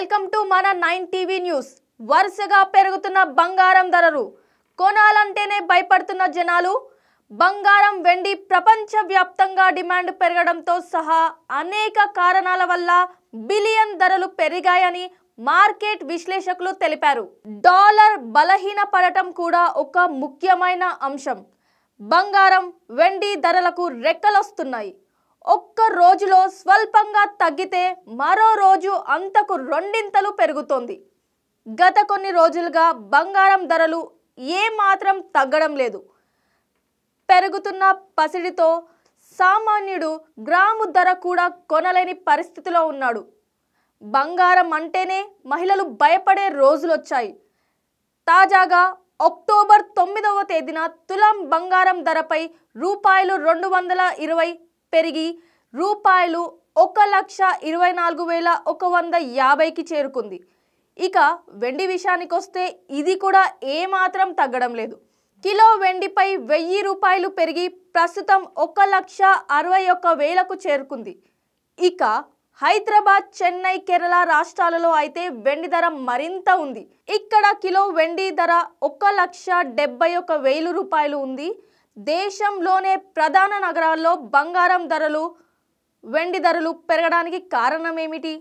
Welcome to మన 9 TV news. వరుసగా పెరుగుతున్న బంగారం ధరలు కొనాలంటేనే భయపడుతున్న జనాలు. బంగారం వెండి ప్రపంచవ్యాప్తంగా డిమాండ్ పెరగడంతో సహా అనేక కారణాల వల్ల బిలియన్ ధరలు పెరిగాయని మార్కెట్ విశ్లేషకులు తెలిపారు. డాలర్ బలహీనపడటం కూడా ఒక ముఖ్యమైన అంశం. బంగారం వెండి ధరలకు రెక్కలొస్తున్నాయి. ఒక్క రోజులో స్వల్పంగా తగ్గితే మరో రోజు అంతకు రెండింతలు పెరుగుతోంది. గత కొన్ని రోజులుగా బంగారం ధరలు ఏమాత్రం తగ్గడం లేదు. పెరుగుతున్న పసిడితో సామాన్యుడు గ్రాము ధర కూడా కొనలేని పరిస్థితిలో ఉన్నాడు. బంగారం అంటేనే మహిళలు భయపడే రోజులొచ్చాయి. తాజాగా అక్టోబర్ 9వ తేదీన తులం బంగారం ధరపై రూపాయలు 220 పెరిగి రూపాయలు 1,24,150కి చేరుకుంది. ఇక వెండి విషయానికొస్తే ఇది కూడా ఏమాత్రం తగ్గడం లేదు. కిలో వెండిపై 1000 రూపాయలు పెరిగి ప్రస్తుతం 1,61,000కు చేరుకుంది. ఇక హైదరాబాద్, చెన్నై, కేరళ రాష్ట్రాలలో అయితే వెండి ధర మరింత ఉంది. ఇక్కడ కిలో వెండి ధర 1,71,000 రూపాయలు ఉంది. దేశంలోనే ప్రధాన నగరాల్లో బంగారం ధరలు, వెండి ధరలు పెరగడానికి కారణం ఏమిటి?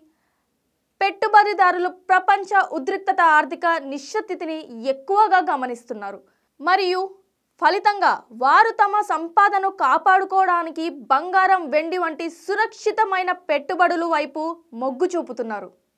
పెట్టుబడిదారులు ప్రపంచ ఉద్రిక్తత, ఆర్థిక నిశ్చితిని ఎక్కువగా గమనిస్తున్నారు. మరియు ఫలితంగా వారు తమ సంపాదనను కాపాడుకోవడానికి బంగారం, వెండి వంటి సురక్షితమైన పెట్టుబడుల వైపు మొగ్గు చూపుతున్నారు.